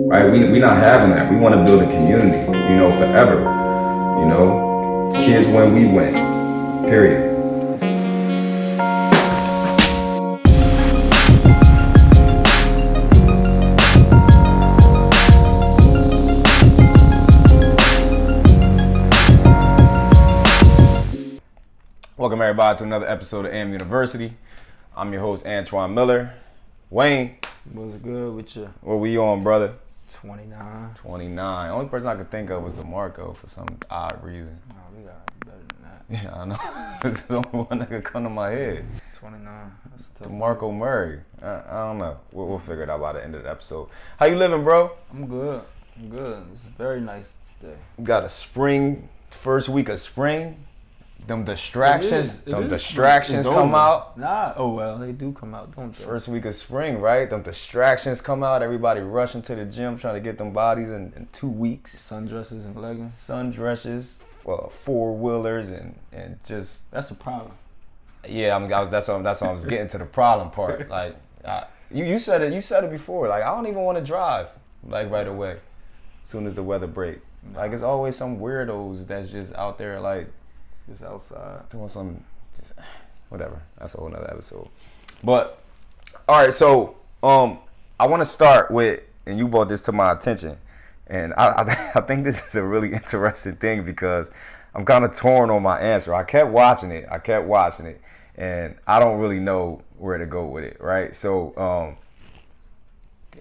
right? We not having that. We want to build a community, forever. Kids win, we win. Period. Welcome everybody to another episode of A.M.University. I'm your host, Antoine Miller. Wayne. What's good with you? What we on, brother? 29. 29. Only person I could think of was DeMarco for some odd reason. No, we got better than that. Yeah, I know. This is the only one that could come to my head. 29. That's a tough DeMarco Murray. I don't know. We'll figure it out by the end of the episode. How you living, bro? I'm good. It's a very nice day. We got a spring, first week of spring. Them distractions come out. Nah, oh well, they do come out, don't they? First week of spring, right? Them distractions come out. Everybody rushing to the gym trying to get them bodies in 2 weeks. Sundresses and leggings. Sundresses, four-wheelers, and just... That's a problem. Yeah, that's what I was getting to the problem part. Like, you said it before. Like, I don't even want to drive, like, right away, as soon as the weather break. Like, it's always some weirdos that's just out there, like, just outside doing some, just whatever. That's a whole nother episode. But all right, so I want to start with, and you brought this to my attention, and I think this is a really interesting thing because I'm kind of torn on my answer. I kept watching it, and I don't really know where to go with it. Right? So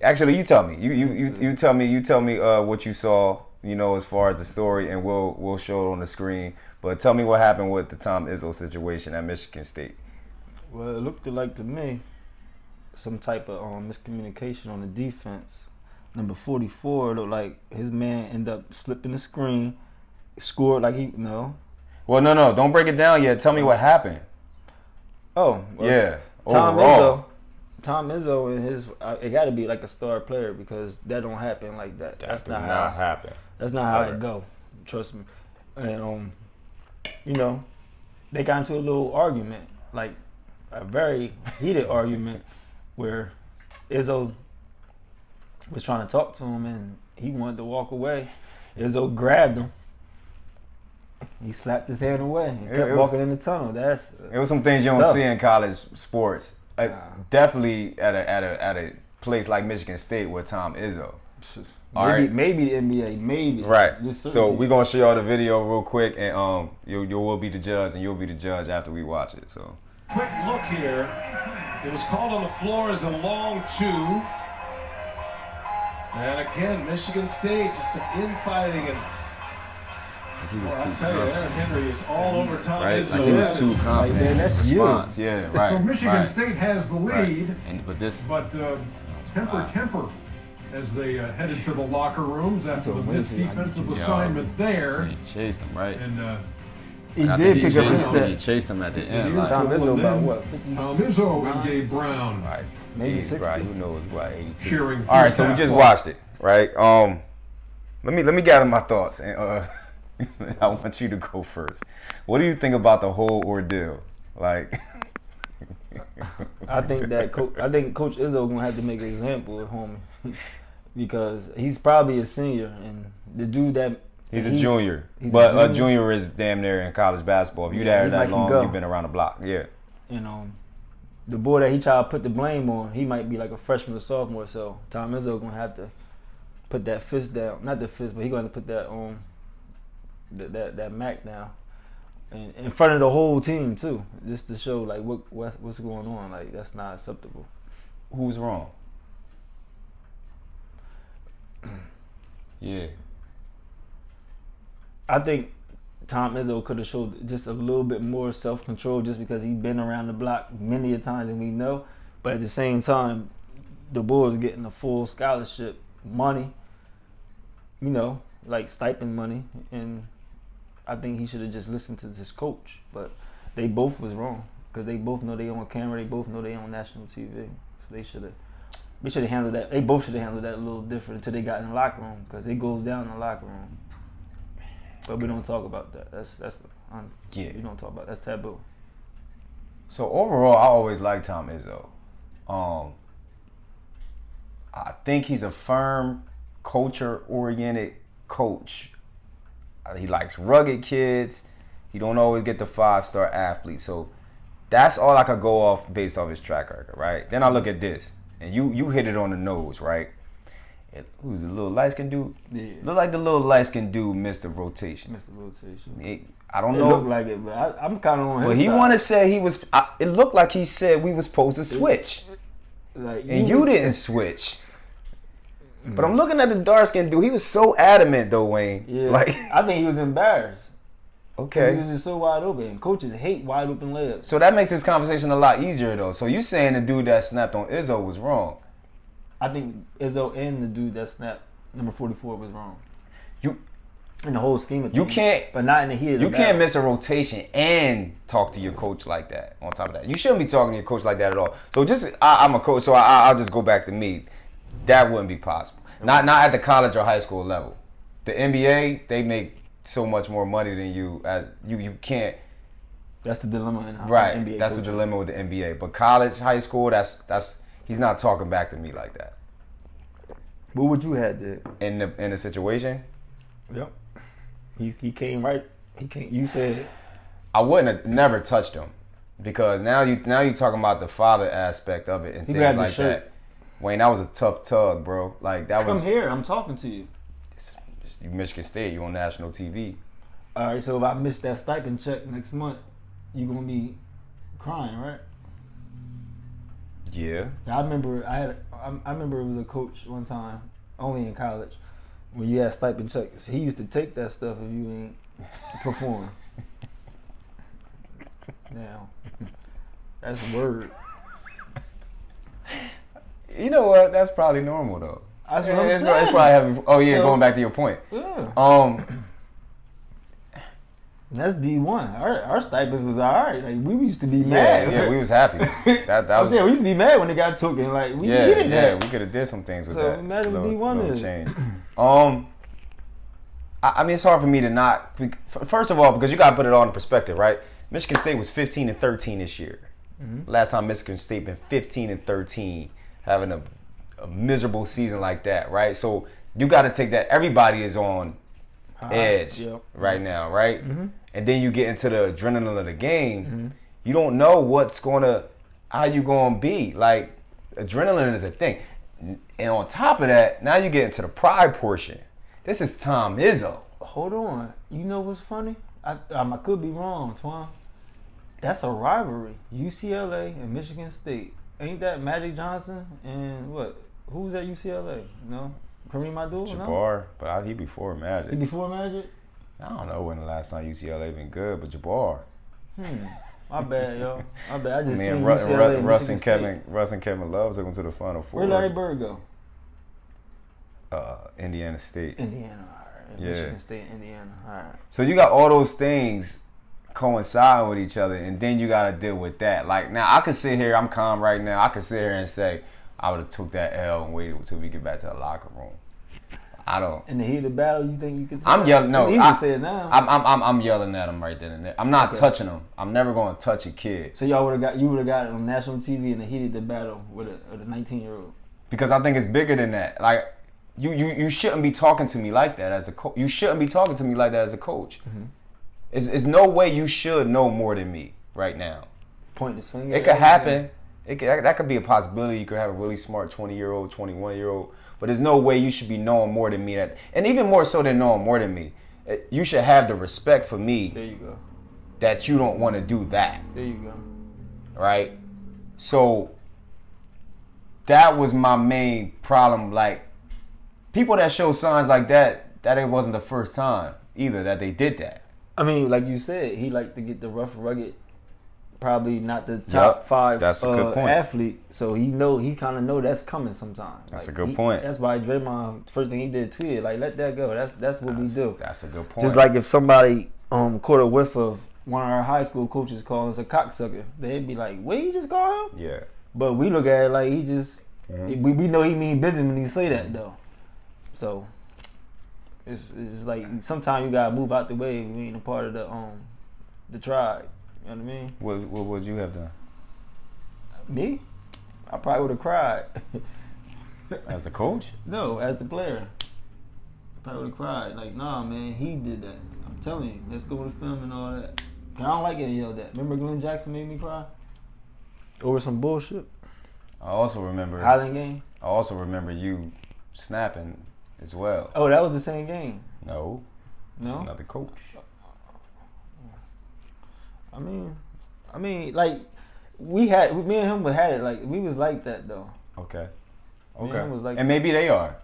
actually, you tell me. You tell me what you saw. As far as the story, and we'll show it on the screen. But tell me what happened with the Tom Izzo situation at Michigan State. Well, it looked like to me some type of miscommunication on the defense. Number 44, it looked like his man ended up slipping the screen, scored like no. Well, no, don't break it down yet. Tell me what happened. Oh, well, yeah. Tom Izzo and his, it got to be like a star player because that don't happen like that. That's not how it happen. That's not how it go. Trust me. And they got into a little argument, like a very heated argument, where Izzo was trying to talk to him and he wanted to walk away. Izzo grabbed him. He slapped his hand away and kept walking in the tunnel. It was some things you don't see in college sports. Definitely at a place like Michigan State with Tom Izzo. Maybe the NBA, maybe. Right. So we're gonna show y'all the video real quick, and you will be the judge, and you'll be the judge after we watch it. So. Quick look here. It was called on the floor as a long two. And again, Michigan State just some infighting and. I'll tell you, Aaron Henry is all over Tom Izzo. Like he was too confident. That's response. Yeah, right. So Michigan State has the lead, but temper as they headed to the locker rooms after the missed defensive assignment there. He chased him, right? And he did pick up his step. He chased him at the end. Tom Izzo about what? Tom Izzo and Gabe Brown. Right. Maybe 60. Right. Who knows? Right. 82. Cheering. All right. So we just watched it, right? Let me gather my thoughts, and I want you to go first. What do you think about the whole ordeal? Like. I think Coach Izzo gonna have to make an example of homie. Because he's probably a senior, and the dude that he's a junior, but a junior is damn near in college basketball. If you're there that long, you've been around the block. Yeah. The boy that he tried to put the blame on, he might be like a freshman or sophomore. So Tom Izzo gonna have to put that fist down, not the fist, but he gonna put that that Mac down, and in front of the whole team too, just to show like what's going on. Like that's not acceptable. Who's wrong? Yeah. I think Tom Izzo could have showed just a little bit more self-control just because he's been around the block many a times and we know. But at the same time, the Bulls getting a full scholarship money, like stipend money. And I think he should have just listened to his coach. But they both was wrong because they both know they on camera. They both know they on national TV. So they should have handled that. They both should have handled that a little different until they got in the locker room because it goes down in the locker room. But we don't talk about that. We don't talk about that. That's taboo. So overall, I always liked Tom Izzo. I think he's a firm culture-oriented coach. He likes rugged kids. He don't always get the 5-star athletes. So that's all I could go off based off his track record, right? Then I look at this, and you hit it on the nose, right? Who's the little light-skinned dude? Yeah. Look like the little light-skinned dude missed the rotation. Mr. Rotation. I don't It know. looked like it, but I'm kind of on his But he side. want to say he was. It looked like he said we was supposed to switch, Like, and you didn't switch. But I'm looking at the dark-skinned dude. He was so adamant, though, Wayne. Yeah. Like, I think he was embarrassed. He okay. was just so wide open. Coaches hate wide open layups. So that makes this conversation a lot easier, though. So you saying the dude that snapped on Izzo was wrong? I think Izzo and the dude that snapped number 44 was wrong. You In the whole scheme of You things. can't- But not in the heat of the You can't battle. miss a rotation and talk to your coach like that. On top of that, you shouldn't be talking to your coach like that at all. So I'm a coach, so I'll just go back to me. That wouldn't be possible. Not at the college or high school level. The NBA, they make so much more money than you. As you can't. That's the dilemma in Right. NBA That's the coaching. dilemma with the NBA. But college, high school, that's he's not talking back to me like that. What would you have did? In the situation, Yep. He came right. He came. You said I wouldn't have never touched him because now you talking about the father aspect of it and He things grabbed the like shirt. that. Wayne, that was a tough tug, bro. Like that come was here. I'm talking to you. you Michigan State. You on national TV. All right. So if I miss that stipend check next month, you gonna be crying, right? Yeah. I remember I remember it was a coach one time, only in college, when you had stipend checks. He used to take that stuff if you ain't perform. Now, that's word. You know what? That's probably normal though. That's what I'm It's saying. probably having, oh yeah, So- going back to your point. Yeah. That's D1. Our stipends was alright. Like we used to be mad. Yeah, we was happy. That I was was saying we used to be mad when it got taken. Like we yeah, needed yeah. that. We could have did some things with So that. imagine what little, D1 little is. change. I mean, it's hard for me to not. First of all, because you got to put it all in perspective, right? Michigan State was 15-13 this year. Mm-hmm. Last time Michigan State been 15-13, having a miserable season like that, right? So you got to take that. Everybody is on edge Yep. right now, right? Mm-hmm. And then you get into the adrenaline of the game. Mm-hmm. You don't know how you gonna be. Like adrenaline is a thing, and on top of that, now you get into the pride portion. This is tomizzo. Hold on. You know what's funny? I could be wrong, Twan. That's a rivalry. UCLA and Michigan State. Ain't that Magic Johnson and what? Who's at UCLA? No? Kareem Abdul? No? Jabbar, but he before He Magic. before Magic? I don't know when the last time UCLA been good, but Jabbar. My bad, yo. My bad. I just Me seen and UCLA and Russ Michigan and Kevin Love took him to the Final Four. Where Larry Bird go? Indiana State. Indiana. All right. Yeah. Michigan State, Indiana. All right. So you got all those things coincide with each other, and then you got to deal with that. Like now, I could sit here. I'm calm right now. I could sit here and say I would have took that L and waited until we get back to the locker room. I don't. In the heat of the battle, you think you could? I'm yelling. No, it's easy to say it now. I'm yelling at him right then and there. I'm not touching him. I'm never going to touch a kid So you would have got it on national TV in the heat of the battle with a 19-year-old. because I think it's bigger than that. Like you shouldn't be talking to me like that as a coach. You shouldn't be talking to me like that as a coach. Mm-hmm. It's no way you should know more than me right now. Pointing his finger. It could happen. That could be a possibility. You could have a really smart 20-year-old, 21-year-old, but there's no way you should be knowing more than me. And even more so than knowing more than me, you should have the respect for me. There you go. That you don't want to do that. There you go. Right? So that was my main problem. Like people that show signs like that it wasn't the first time either that they did that. I mean, like you said, he liked to get the rough, rugged. Probably not the top five that's a good point. athlete, so he kind of know that's coming sometime. That's like, a good point. That's why Draymond first thing he did tweeted like, let that go. That's what we do. That's a good point. Just like if somebody caught a whiff of one of our high school coaches calling us a cocksucker, they'd be like, "What you just call him?" Yeah. But we look at it like he just we know he mean business when he say that though. So it's like sometimes you gotta move out the way if you ain't a part of the tribe. You know what I mean? What would you have done? Me? I probably would have cried. As the coach? No, as the player. probably would have cried. Like, nah, man, he did that. I'm telling you, let's go to film and all that. I don't like any of that. Remember Glenn Jackson made me cry? Over some bullshit? I also remember Highland game? I also remember you snapping as well. Oh, that was the same game? No. It's No? another coach. I mean, like, me and him had it, like, we was like that, though. Okay. Me and him was like And maybe they are.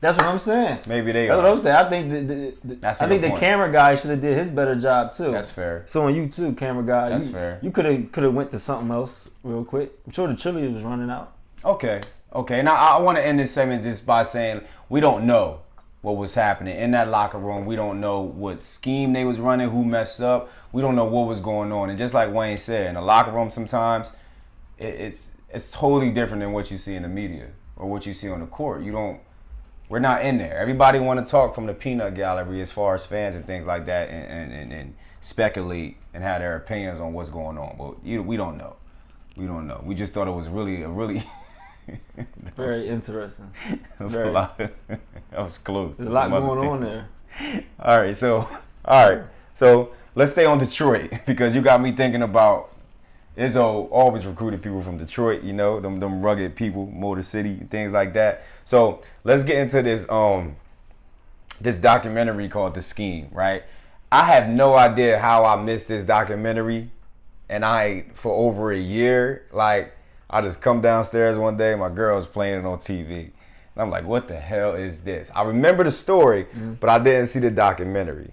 That's what I'm saying. Maybe they That's are. what I'm saying. I think That's a I think good the point. camera guy should have did his better job too. That's fair. So on you too, camera guy. That's fair. You could have went to something else real quick. I'm sure the chili was running out. Okay. Now I want to end this segment just by saying we don't know what was happening in that locker room. We don't know what scheme they was running, who messed up. We don't know what was going on. And just like Wayne said, in the locker room sometimes it's totally different than what you see in the media or what you see on the court. We're not in there. Everybody want to talk from the peanut gallery as far as fans and things like that and speculate and have their opinions on what's going on. But we don't know. We don't know. We just thought it was really very interesting. That was a lot. That was close. There's a lot going on there. All right, so let's stay on Detroit because you got me thinking about Izzo always recruited people from Detroit, you know, them rugged people, Motor City, things like that. So let's get into this documentary called The Scheme, right? I have no idea how I missed this documentary, and for over a year, like, I just come downstairs one day, my girl was playing it on TV. And I'm like, what the hell is this? I remember the story, but I didn't see the documentary.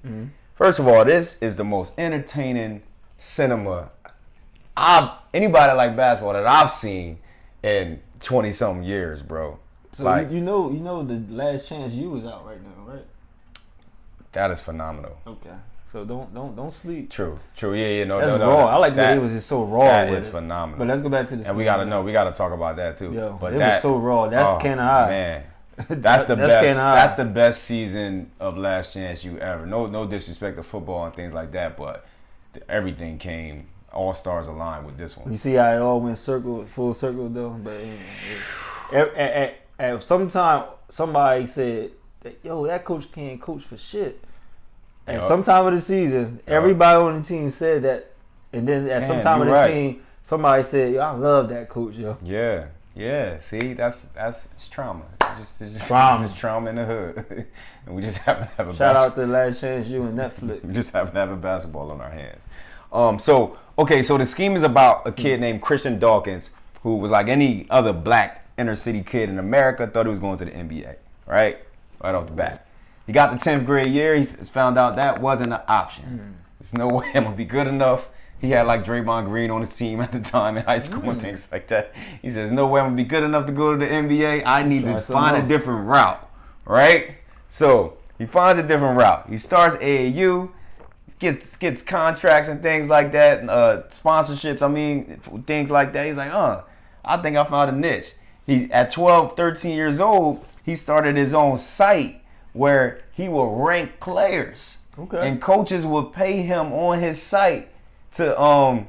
First of all, this is the most entertaining cinema anybody like basketball that I've seen in 20-something years, bro. So like, you know the Last Chance U is out right now, right? That is phenomenal. Okay. So don't sleep. True. Yeah, no, That's no. raw. I like that it was just so raw. That with is it. phenomenal. But let's go back to the. And we gotta talk about that too. Yo, but it was so raw. That's kind of high. Man, that's the best. That's the best season of Last Chance U ever. No disrespect to football and things like that, but everything came. All stars aligned with this one. You see how it all went full circle though. But at some time, somebody said, "Yo, that coach can't coach for shit." At some time of the season, everybody on the team said that, and then at some time of the season, somebody said, "Yo, I love that coach, yo." Yeah. See, that's it's trauma. It's just trauma. It's trauma in the hood, and we just happen to have a shout out to Last Chance U and Netflix. We just happen to have a basketball on our hands. So the scheme is about a kid named Christian Dawkins who was like any other black inner city kid in America, thought he was going to the NBA, right off the bat. He got the 10th grade year, he found out that wasn't an option. There's no way I'm going to be good enough. He had like Draymond Green on his team at the time in high school and things like that. He says, no way I'm going to be good enough to go to the NBA. I need to find a different route, right? So he finds a different route. He starts AAU. Gets contracts and things like that, sponsorships, things like that. He's like, I think I found a niche. He at 12, 13 years old, he started his own site where he will rank players. Okay. And coaches would pay him on his site to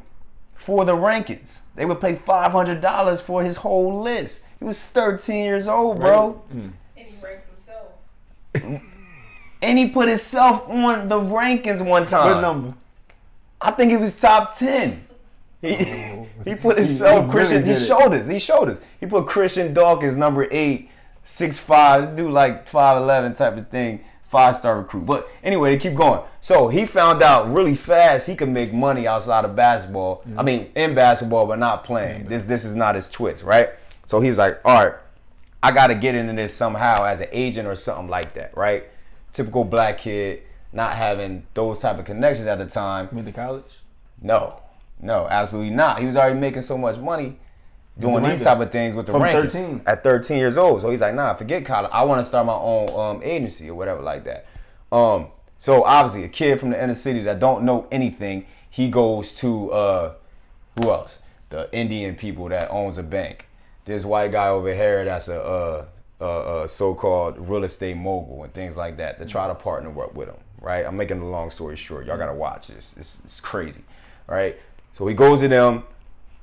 for the rankings. They would pay $500 for his whole list. He was 13 years old, bro. And he ranked himself. And he put himself on the rankings one time. What number? I think he was top 10. He put himself, Christian, he showed us. He put Christian Dawkins, number 8, 6'5", this dude like 5'11" type of thing, 5-star recruit. But anyway, they keep going. So he found out really fast he could make money outside of basketball. I mean, in basketball, but not playing. This is not his twist, right? So he was like, all right, I got to get into this somehow as an agent or something like that, right? Typical black kid, not having those type of connections at the time. Went to college? No, absolutely not. He was already making so much money doing these type of things with the rankings 13. at 13 years old. So he's like, nah, forget college. I want to start my own agency or whatever like that. So obviously a kid from the inner city that don't know anything, he goes to who else? The Indian people that owns a bank. This white guy over here that's a so-called real estate mogul and things like that to try to partner up with him, right? I'm making a long story short. Y'all gotta watch this. It's crazy, right? So he goes to them,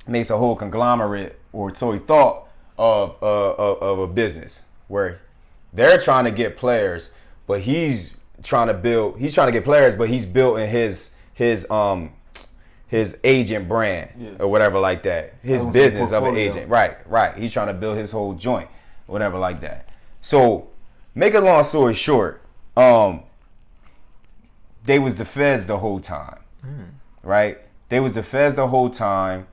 makes a whole conglomerate, or so he thought, of a business where they're trying to get players, but he's trying to get players, but he's building his agent brand or whatever like that. His business of an agent. Right. He's trying to build his whole joint, whatever like that. So, make a long story short, they was the feds the whole time. Right? They was the feds the whole time.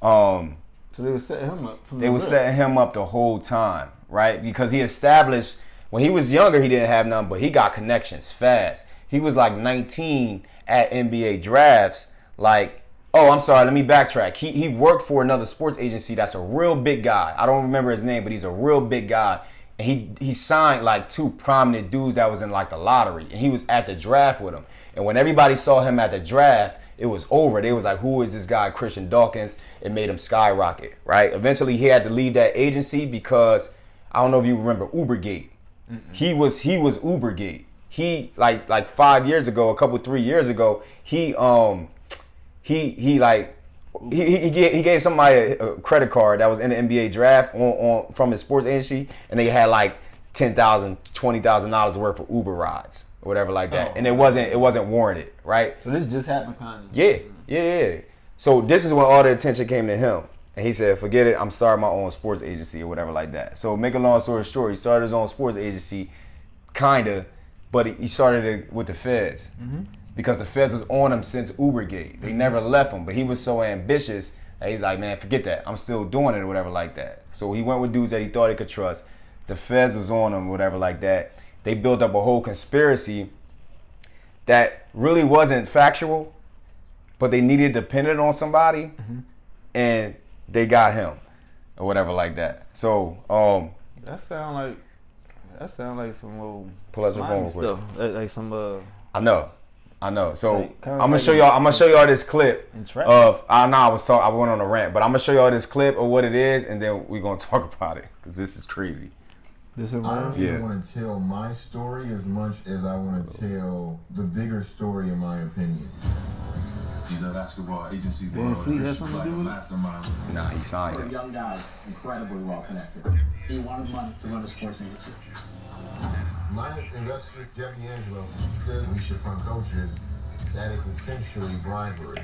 So they were setting him up. Setting him up the whole time, right? Because he established, when he was younger, he didn't have none, but he got connections fast. He was like 19 at NBA drafts. Like, oh, I'm sorry, let me backtrack. He worked for another sports agency that's a real big guy. I don't remember his name, but he's a real big guy. And he signed like 2 prominent dudes that was in like the lottery. And he was at the draft with him. And when everybody saw him at the draft, it was over. They was like, who is this guy, Christian Dawkins? It made him skyrocket, right? Eventually, he had to leave that agency because, I don't know if you remember Ubergate. He was Ubergate. He, like 5 years ago, 3 years ago, he gave somebody a credit card that was in the NBA draft on from his sports agency, and they had like $10,000, $20,000 worth of Uber rides or whatever like that, and it wasn't warranted, right? So this just happened, kind of. Yeah. So this is when all the attention came to him, and he said, "Forget it, I'm starting my own sports agency or whatever like that." So make a long story short, he started his own sports agency, kinda, but he started it with the feds. Because the feds was on him since Ubergate. They never left him, but he was so ambitious that he's like, man, forget that. I'm still doing it or whatever like that. So he went with dudes that he thought he could trust. The feds was on him or whatever like that. They built up a whole conspiracy that really wasn't factual, but they needed to pin it on somebody, and they got him or whatever like that. So that sound like some old pull out your phone real quick. Stuff. Like some I know. So like, I'm gonna show y'all this clip of. I went on a rant, but I'm gonna show y'all this clip of what it is, and then we're gonna talk about it because this is crazy. I don't even want to tell my story as much as I want to tell the bigger story, in my opinion. The basketball agency mastermind. Nah, he signed it. Young guy, incredibly well connected. He wanted money to run a sports agency. My investor, Jeff D'Angelo, says we should fund coaches. That is essentially bribery.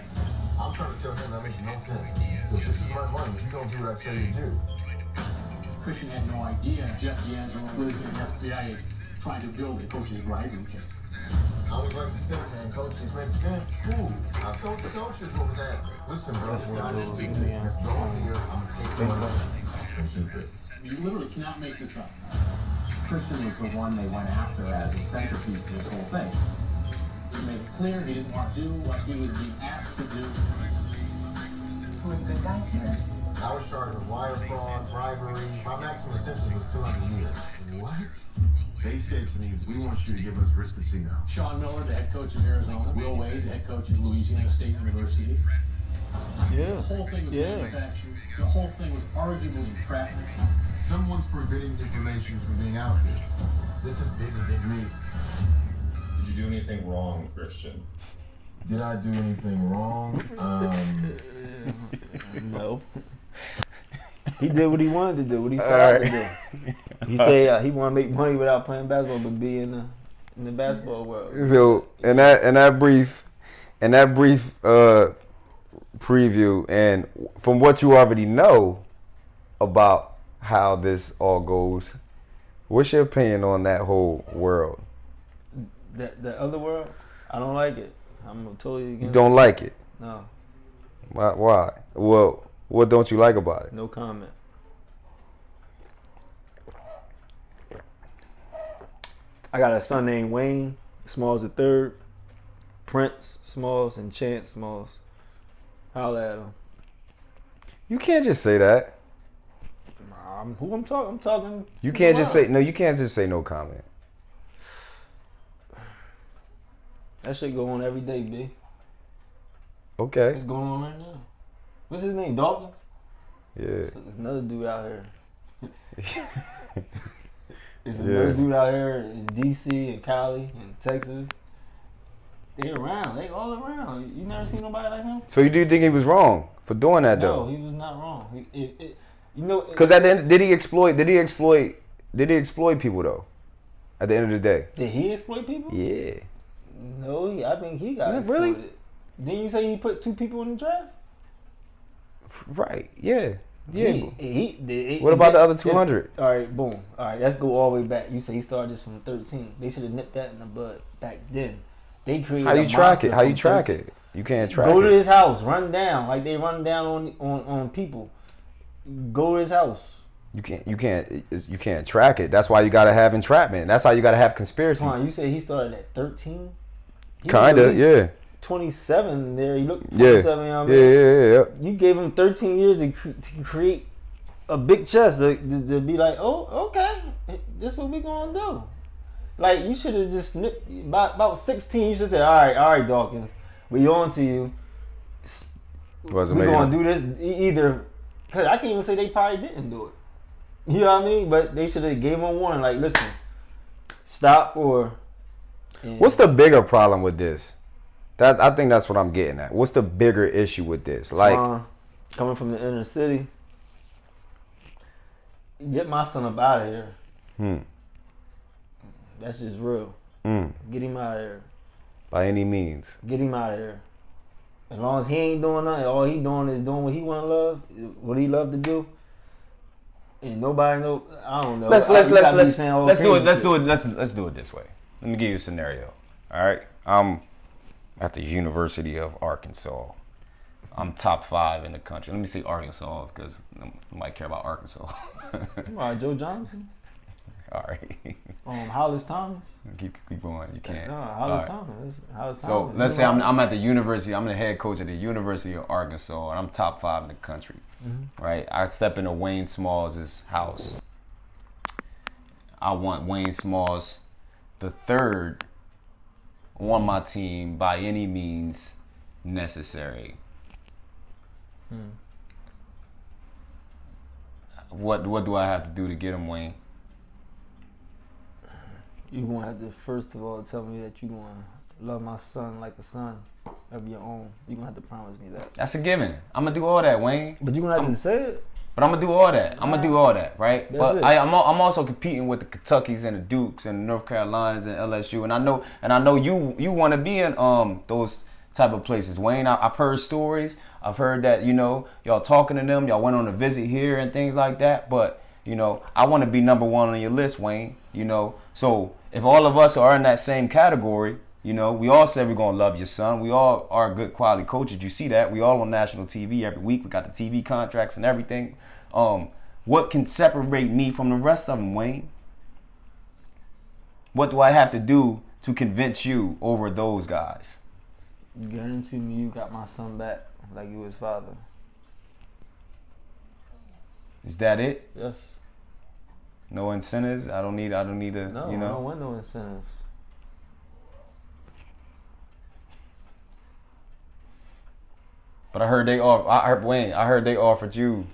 I'm trying to tell him that makes no sense. Because this is my money. You don't do what I tell you to do. Christian had no idea Jeff D'Angelo was an FBI agent trying to build a coach's bribery case. I was like, man, coaches make sense. Ooh, I told the coaches what was happening. Listen, bro, this guy's stupid. Let's go in here. I'm going to take the money and keep it. You literally cannot make this up. Christian was the one they went after as a centerpiece of this whole thing. He made it clear he didn't want to do what he was being asked to do. Who are the good guys here? I was charged with wire fraud, bribery. My maximum sentence was 200 years. What? They said to me, we want you to give us Rick Pitino. Sean Miller, the head coach of Arizona. Will Wade, the head coach of Louisiana State University. Yeah. The whole thing was manufactured. The whole thing was arguably crafted. Someone's preventing information from being out there. This is bigger than me. Did you do anything wrong, Christian? Did I do anything wrong? No. He did what he wanted to do, what he set out to do. He said he want to make money without playing basketball, but be in the basketball world. So in that brief preview, and from what you already know about how this all goes, what's your opinion on that whole world? The other world, I don't like it. I'm totally against. You don't like it? No. Why? Well, what don't you like about it? No comment. I got a son named Wayne Smalls III, Prince Smalls, and Chance Smalls. Holla at him. You can't just say that. Who I'm talking? I'm talking. You can't just say no. You can't just say no comment. That shit go on every day, B. Okay. It's going on right now. What's his name? Dawkins? Yeah. There's another dude out here. There's another dude out here in DC and Cali and Texas. They around. They all around. You never seen nobody like him? So you do think he was wrong for doing that though? No, he was not wrong. You know, because at the end, did he exploit people though? At the end of the day. Did he exploit people? Yeah. No, I think he got exploited. Really? Didn't you say he put 2 people in the draft? Right. Yeah. Yeah. What about the other 200? All right, boom. All right, let's go all the way back. You say he started this from 13. They should have nipped that in the bud back then. They created. How you track it? How you track it? You can't track it. Go to his house, run down like they run down on people. Go to his house. You can't track it. That's why you gotta have entrapment. That's why you gotta have conspiracy. Come on, you said he started at 13. Kinda, yeah. 27 there. He looked 27. Yeah. Yeah. You gave him 13 years to create a big chest to be like, oh, okay, this is what we gonna do. Like, you should have just nipped about 16. You should say, all right, Dawkins, we on to you. We're gonna do this either, because I can't even say they probably didn't do it. You know what I mean? But they should have gave him a warning, like, listen, stop or. What's the bigger problem with this? I think that's what I'm getting at. What's the bigger issue with this? Like, coming from the inner city, get my son up out of here. That's just real. Get him out of here. By any means. Get him out of here. As long as he ain't doing nothing, all he doing is doing what he want to love, what he love to do. And nobody know. I don't know. Let's do it this way. Let me give you a scenario. All right. I'm at the University of Arkansas. I'm top 5 in the country. Let me say Arkansas because I might care about Arkansas. All right, Joe Johnson. All right. Hollis Thomas. Keep going. You can't. No, Hollis Thomas. So let's say I'm at the university. I'm the head coach at the University of Arkansas, and I'm top 5 in the country. Right. I step into Wayne Smalls' house. I want Wayne Smalls the third on my team by any means necessary. What do I have to do to get him, Wayne? You're going to have to, first of all, tell me that you're going to love my son like a son of your own. You're going to have to promise me that. That's a given. I'm going to do all that, Wayne. But you're going to have to say it. But I'm going to do all that. I'm going to do all that, right? That's but it. I'm also competing with the Kentuckys and the Dukes and the North Carolinas and LSU. And I know you want to be in those type of places, Wayne. I've heard stories. I've heard that, y'all talking to them. Y'all went on a visit here and things like that. But, I want to be number 1 on your list, Wayne. So if all of us are in that same category, we all say we're going to love your son. We all are good quality coaches. You see that. We all on national TV every week. We got the TV contracts and everything. What can separate me from the rest of them, Wayne? What do I have to do to convince you over those guys? Guarantee me you got my son back like you his father. Is that it? Yes. No incentives? I don't need to, No, I don't want no incentives. But I heard they offered you,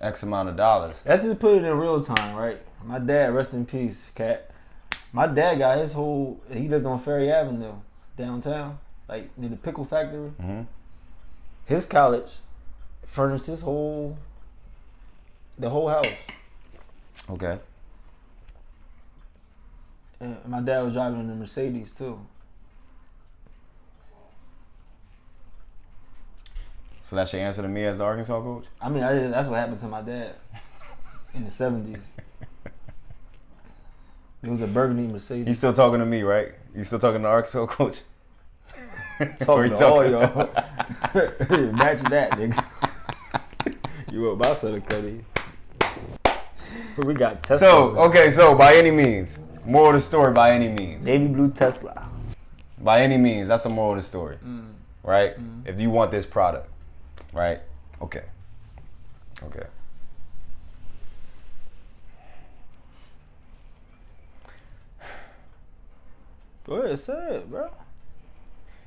X amount of dollars. Let's just put it in real time, right? My dad, rest in peace, cat. My dad got he lived on Ferry Avenue, downtown, like near the pickle factory. His college furnished the whole house. Okay. And my dad was driving in a Mercedes too. So that's your answer to me as the Arkansas coach? I mean, that's what happened to my dad in the 70s. It was a burgundy Mercedes. You still talking to me, right? You still talking to the Arkansas coach? Talking to all y'all. Match that, nigga. You were about to cut it. We got Tesla. So by any means, moral of the story, by any means. Navy blue Tesla. By any means, that's the moral of the story, right? If you want this product, right? Okay. Go ahead, say it, bro.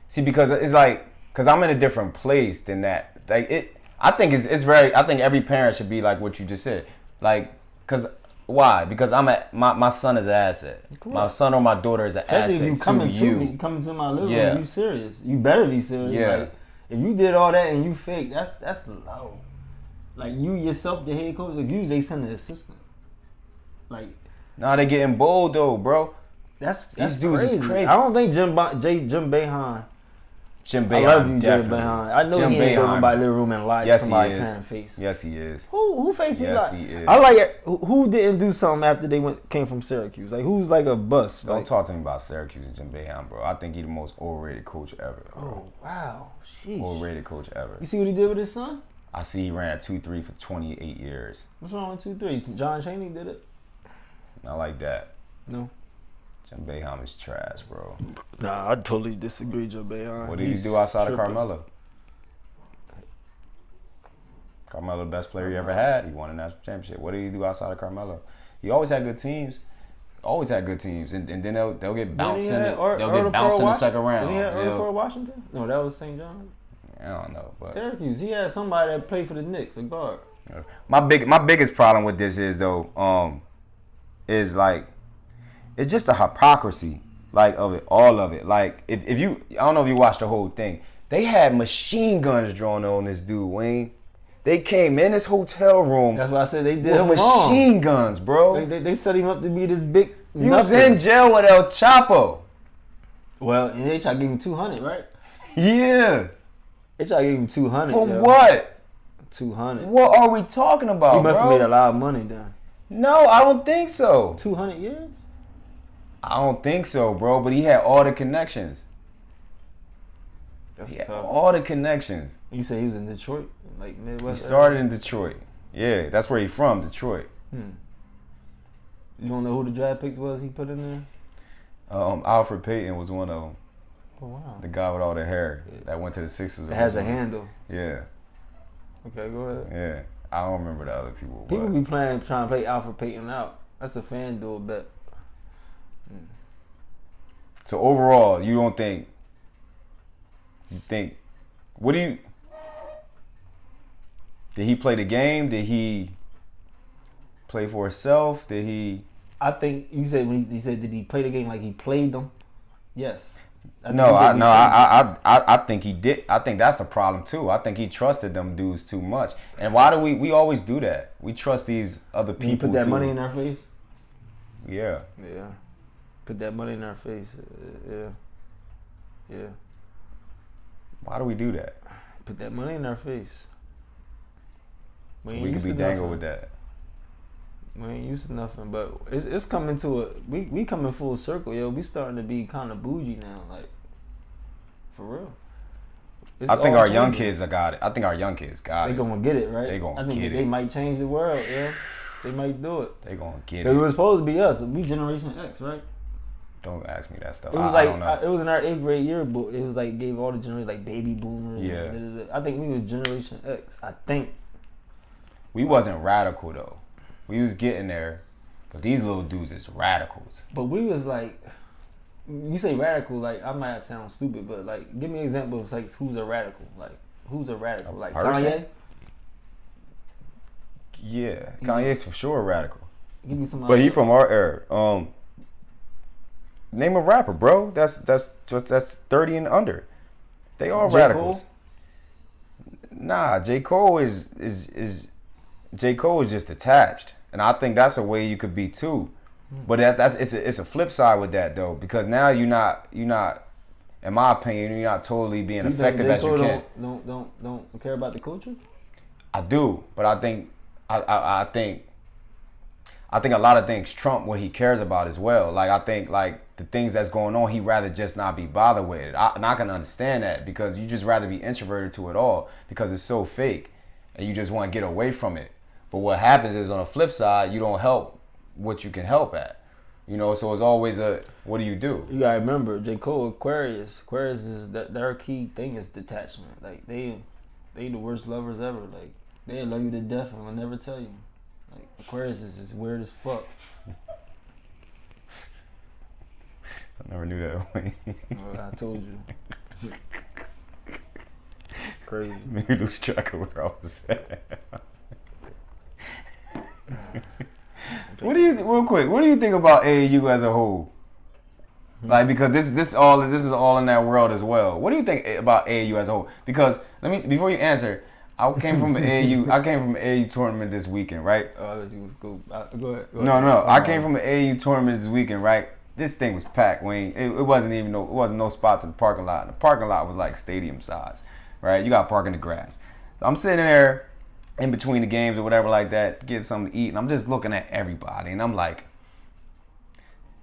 See, because I'm in a different place than that. I think every parent should be like what you just said. Why? Because my son is an asset. Cool. My son or my daughter is an Especially asset if you coming to to you. me, coming to my living room, Yeah. you serious. You better be serious. Yeah. Like, if you did all that and you fake, that's low. Like, you yourself, the head coach, like, usually they send an assistant. Like, Nah, they getting bold though, bro. That's These dudes crazy. is crazy. I don't think Jim Boeheim. Jim I Boeheim, love you, Jim definitely. Boeheim. I know Jim he ain't Boeheim. going by living room and lie to Yes, somebody he is. parent face. Yes, he is. Who face he Yes, like? he is. I like it. Who didn't do something after they came from Syracuse? Like who's like a bust? Don't Like, talk to me about Syracuse and Jim Boeheim, bro. I think he's the most overrated coach ever. Bro. oh wow, sheesh. Overrated coach ever. You see what he did with his son? I see he ran a 2-3 for 28 years. What's wrong with 2-3? John Chaney did it. Not like that. No. Jim Boeheim is trash, bro. Nah, I totally disagree, Jim Boeheim. What did he do outside of Carmelo? Carmelo, the best player he ever had. He won a national championship. What did he do outside of Carmelo? He always had good teams. Always had good teams, and then they'll get bounced in the second round. Did he have Earl Washington? No, that was St. John. I don't know, but Syracuse. He had somebody that played for the Knicks, a guard. my biggest problem with this is though, is like it's just a hypocrisy, like of it, all of it. Like if you, I don't know if you watched the whole thing. They had machine guns drawn on this dude, Wayne. They came in this hotel room. That's why I said they did with him machine wrong. guns, bro. They set him up to be this big. He was in jail with El Chapo. Well, and they tried to give him 200, right? Yeah. They tried to give him 200. For what? 200. What are we talking about, He must have bro? made a lot of money then. No, I don't think so. 200 years? I don't think so, bro. But he had all the connections. That's He had tough. all the connections. You said he was in Detroit, like He Midwest. started in Detroit. Yeah, that's where he's from, Detroit. You don't know who the draft picks was he put in there? Alfred Payton was one of them. Oh wow. The guy with all the hair that went to the Sixers. It has a handle. Yeah, Okay, go ahead. yeah. I don't remember the other people. People but be trying to play Alfred Payton out. That's a FanDuel bet. so overall, you don't think? You think? What do you? Did he play the game? Did he play for himself? Did he? I think you said when he said, did he play the game like he played them? Yes. I think he did. I think that's the problem too. I think he trusted them dudes too much. And why do we always do that? We trust these other people. He put that too. money in their face. Yeah. Yeah. Put that money in their face. Yeah. Why do we do that? Put that money in their face. We could be dangled with that. We ain't used to nothing, but it's coming to we coming full circle, yo. We starting to be kind of bougie now, like for real. It's I think all our young changing. kids got it. I think our young kids got They it. gonna get it, right? They gonna I think get they it. might change the world, yeah. They might do it. They gonna get It it. was supposed to be us. We Generation X, right? Don't ask me that stuff. It was I don't know. it was in our 8th grade yearbook. It was like gave all the generations like baby boomers. Yeah. and da, da, da. I think we was Generation X. I think. We wasn't radical though. We was getting there, but these little dudes is radicals. But we was like, you say radical, like I might sound stupid, but like give me an example of like who's a radical, like who's a radical, like person? Kanye. Yeah, Kanye's for sure radical. Give me some. But he from our era. Name a rapper, bro. That's 30 and under. They all J. radicals. Cole? Nah, J. Cole is J. Cole is just attached, and I think that's a way you could be too. But it's a flip side with that though, because now you're not, in my opinion, you're not totally being effective as you can. Don't care about the culture. I do, but I think a lot of things trump what he cares about as well. Like I think like the things that's going on, he'd rather just not be bothered with it. And I can understand that because you just rather be introverted to it all because it's so fake, and you just want to get away from it. But what happens is on the flip side, you don't help what you can help at. You know, so it's always what do? You gotta remember, J. Cole, Aquarius. Aquarius is their key thing is detachment. Like they the worst lovers ever. Like they love you to death and will never tell you. Like Aquarius is just weird as fuck. I never knew that way. Well, I told you. Crazy. Made me lose track of where I was at. Real quick, what do you think about AAU as a whole? Like, because this is all in that world as well. What do you think about AAU as a whole? Because before you answer, I came from an AAU. I came from an AAU tournament this weekend, right? I'll let you go. Go ahead. No. I came from an AAU tournament this weekend, right? This thing was packed, Wayne. It wasn't even no spots in the parking lot. The parking lot was like stadium size, right? You got to park in the grass. So I'm sitting there in between the games or whatever like that, get something to eat, and I'm just looking at everybody, and I'm like,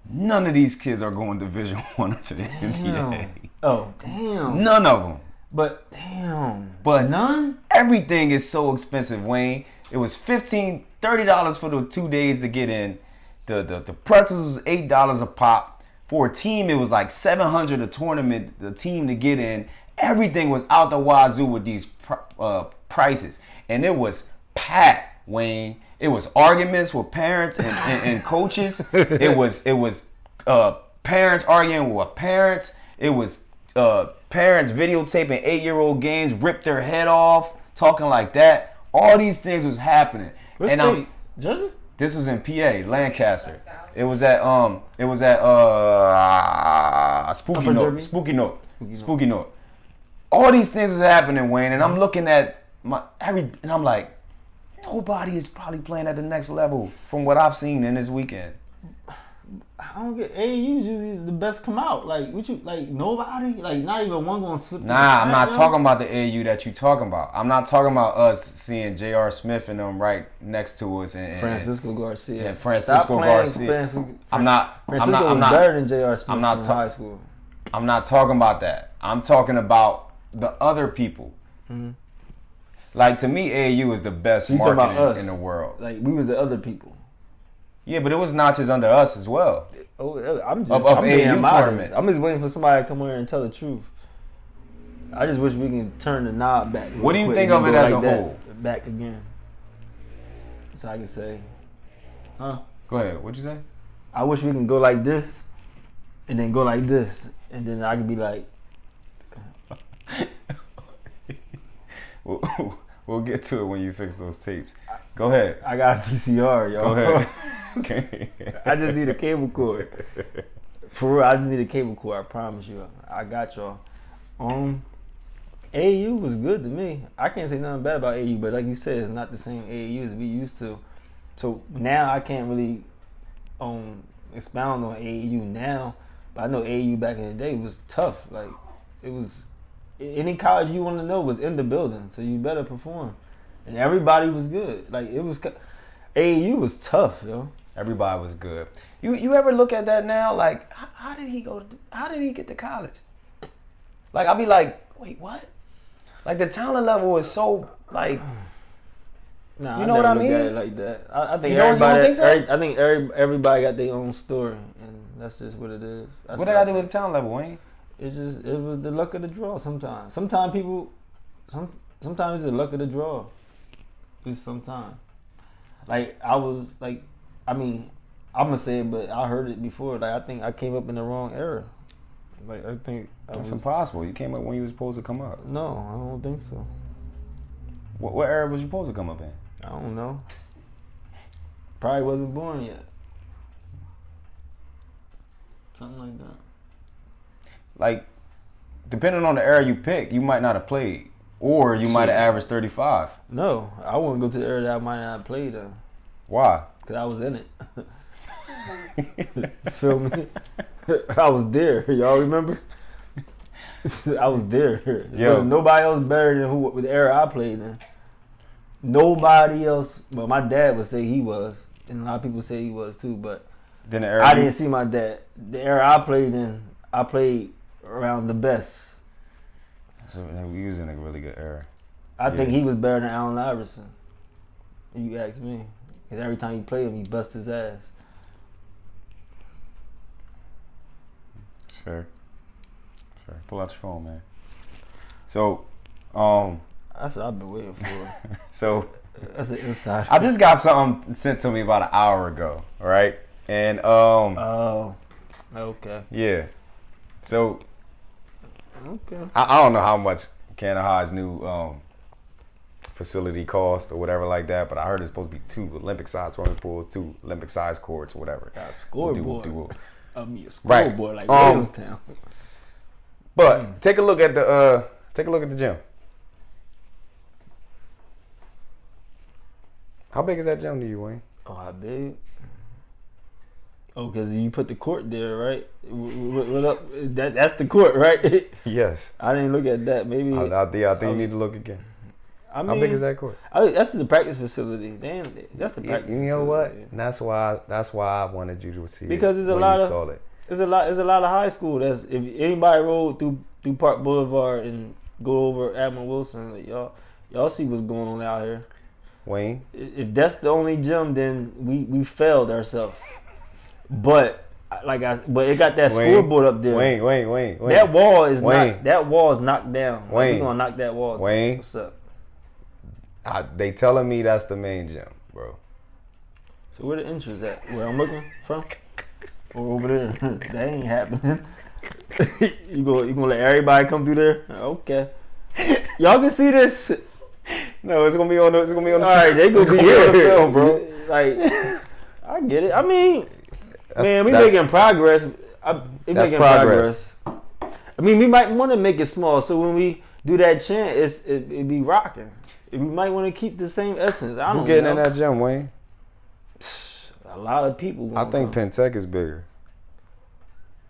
none of these kids are going Division I to the NBA. Oh, damn. None of them. But damn. But none? Everything is so expensive, Wayne. It was $15, $30 for the 2 days to get in. The pretzels was $8 a pop. For a team, it was like $700 a tournament, the team to get in. Everything was out the wazoo with these prices. And it was packed, Wayne. It was arguments with parents and coaches. It was parents arguing with parents. It was parents videotaping 8-year-old games, ripped their head off, talking like that. All these things was happening. What state? Jersey? This was in PA, Lancaster. It was at Spooky Note. All these things was happening, Wayne, and I'm looking at and I'm like, nobody is probably playing at the next level from what I've seen in this weekend. I don't get AAU's usually the best come out. Like, what you like? Nobody, like, not even one going to slip. Nah, I'm not talking about the AAU that you talking about. I'm not talking about us seeing J.R. Smith and them right next to us and Francisco Garcia. And Francisco Garcia. I'm not better than J.R. Smith in high school. I'm not talking about that. I'm talking about the other people. Mm-hmm. Like, to me, AAU is the best marketing in the world. Like, we was the other people. Yeah, but it was notches under us as well. Oh, I'm just I'm AAU tournaments. I'm just waiting for somebody to come here and tell the truth. I just wish we can turn the knob back. What do you think of it as a whole? Back again. So I can say, huh? Go ahead. What'd you say? I wish we can go like this, and then go like this, and then I can be like. We'll get to it when you fix those tapes. Go ahead. I got a VCR, yo. Go ahead. Okay. I just need a cable cord. For real, I just need a cable cord. I promise you. I got y'all. AAU was good to me. I can't say nothing bad about AAU, but like you said, it's not the same AAU as we used to. So now I can't really expound on AAU now, but I know AAU back in the day was tough. Like, it was any college you want to know was in the building, so you better perform. And everybody was good. Like, it was AAU was tough, yo. Everybody was good. You ever look at that now? Like, how did he get to college? Like, I'll be like, wait, what? Like, the talent level is so, like, nah, you know what I mean? At it like that. I think you everybody. think so? I think everybody got their own story, and that's just what it is. What they got to do with the talent level, Wayne? It was the luck of the draw. Sometimes it's the luck of the draw. Just sometimes. Like, I'm gonna say it, but I heard it before. Like, I think I came up in the wrong era. Like, I think that's impossible. You came up when you were supposed to come up. No, I don't think so. What era was you supposed to come up in? I don't know. Probably wasn't born yet. Something like that. Like, depending on the era you pick, you might not have played. Or you might have averaged 35. No, I wouldn't go to the era that I might not have played in. Why? Because I was in it. You feel me? I was there. Y'all remember? I was there. Yo. Nobody else better than the era I played in. Nobody else. Well, my dad would say he was. And a lot of people say he was too. But then the era I didn't see my dad. The era I played in, I played around the best. So we was in a really good era. I think he was better than Allen Iverson. If you ask me. Because every time he played him, he bust his ass. Sure. Pull out your phone, man. So, that's what I've been waiting for. So, that's an insider. I just got something sent to me about an hour ago, right? And oh, okay. Yeah. So, okay. I don't know how much Canada High's new facility cost or whatever like that, but I heard it's supposed to be 2 Olympic-sized swimming pools, 2 Olympic-sized courts, or whatever. Got a scoreboard. A Right. scoreboard like Williamstown. But take a look at the gym. How big is that gym to you, Wayne? Oh, how big? Oh, because you put the court there, right? What up? That's the court, right? Yes. I didn't look at that. Maybe. I think you need to look again. I mean, how big is that court? That's the practice facility. Damn, that's the practice. You know what? Facility. That's why I wanted you to see because it there's a lot of saw it. there's a lot of high school. That's if anybody rode through Park Boulevard and go over A.M.Wilson, like, y'all see what's going on out here. Wayne, if that's the only gym, then we failed ourselves. But but it got that scoreboard up there. Wayne. That wall is knocked down. Wayne, we gonna knock that wall down. Wayne, what's up? They telling me that's the main gym, bro. So where the entrance at? Where I'm looking from? Or over there? That ain't happening. you gonna let everybody come through there? Okay. Y'all can see this. No, it's gonna be on the. All right, they gonna be here, film, bro. Like, I get it. I mean, man, we making progress. We making progress. I mean, we might want to make it small, so when we do that chant, it be rocking. We might want to keep the same essence. I don't know. Who getting in that gym, Wayne? A lot of people. I think Penn Tech is bigger.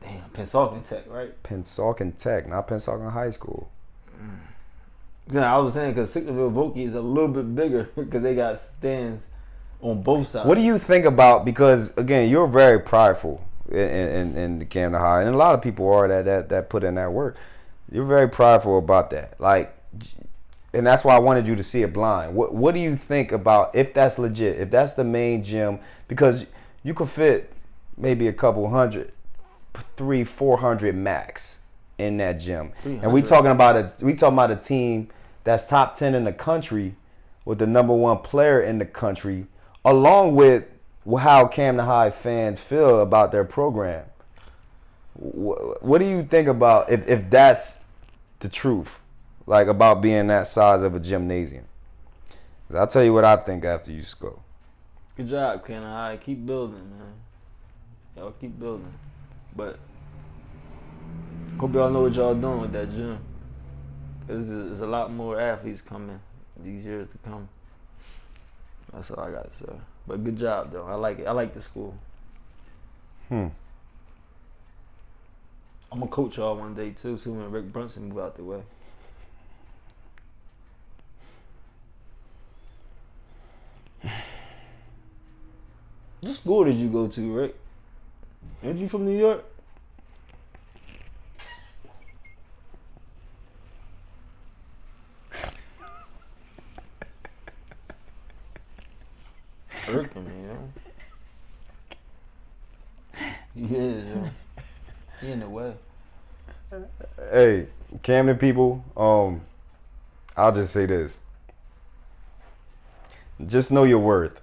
Damn, Pensauken Tech, right? Pensauken Tech, not Pensauken High School. Yeah, I was saying because Sicklerville Vokey is a little bit bigger because they got stands on both sides. What do you think about, because again, you're very prideful in the Camden High, and a lot of people are that put in that work. You're very prideful about that, like, and that's why I wanted you to see it blind. What do you think about, if that's legit, if that's the main gym, because you could fit maybe a couple hundred, 300-400 max in that gym, 300. And we talking about a team that's top 10 in the country with the #1 player in the country, along with how Camden High fans feel about their program. What do you think about if that's the truth, like about being that size of a gymnasium? 'Cause I'll tell you what I think after you go. Good job, Camden High. Keep building, man. Y'all keep building. But hope y'all know what y'all doing with that gym. Cause there's a lot more athletes coming these years to come. That's all I got to say. But good job, though. I like it. I like the school. I'm gonna coach y'all one day too, soon when Rick Brunson move out the way. What school did you go to, Rick? Aren't you from New York? Irking me, yo. He is, yo. He in the way. Hey, Camden people, I'll just say this. Just know your worth.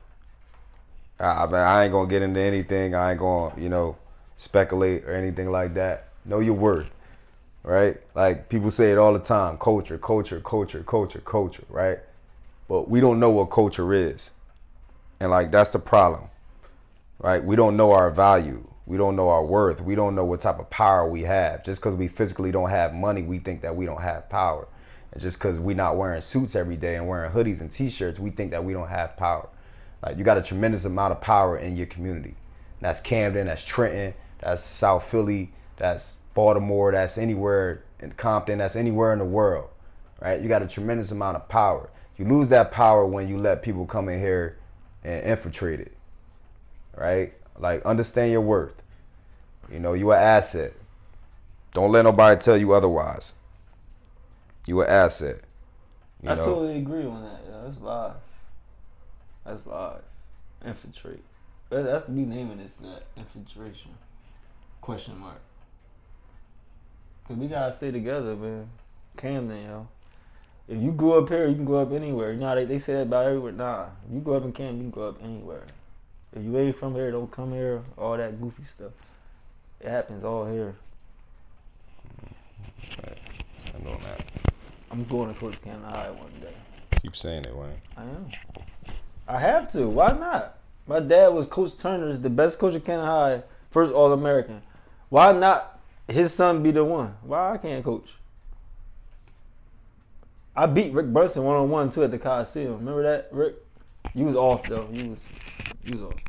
I ain't gonna get into anything. I ain't gonna, speculate or anything like that. Know your worth, right? Like people say it all the time, culture, right? But we don't know what culture is. And like, that's the problem, right? We don't know our value. We don't know our worth. We don't know what type of power we have. Just because we physically don't have money, we think that we don't have power. And just because we're not wearing suits every day and wearing hoodies and t-shirts, we think that we don't have power. Like, you got a tremendous amount of power in your community. That's Camden, that's Trenton, that's South Philly, that's Baltimore, that's anywhere in Compton, that's anywhere in the world, right? You got a tremendous amount of power. You lose that power when you let people come in here and infiltrate it, right? Like, understand your worth. You an asset. Don't let nobody tell you otherwise. You an asset. I totally agree on that. Yeah, that's live. That's live. Infiltrate. That's me naming this, that infiltration. Question mark. Cause we gotta stay together, man. Camden, yo. If you grew up here, you can grow up anywhere. You know how they say that about everywhere. Nah, if you grow up in Camden, you can grow up anywhere. If you ain't from here, don't come here. All that goofy stuff. It happens all here. Right. I know that. I'm going to Coach Camden High one day. Keep saying it, Wayne. I am. I have to. Why not? My dad was Coach Turner's, the best coach at Camden High, first All-American. Why not his son be the one? Why I can't coach? I beat Rick Brunson 1-on-1 too at the Coliseum. Remember that, Rick? You was off though. You was off.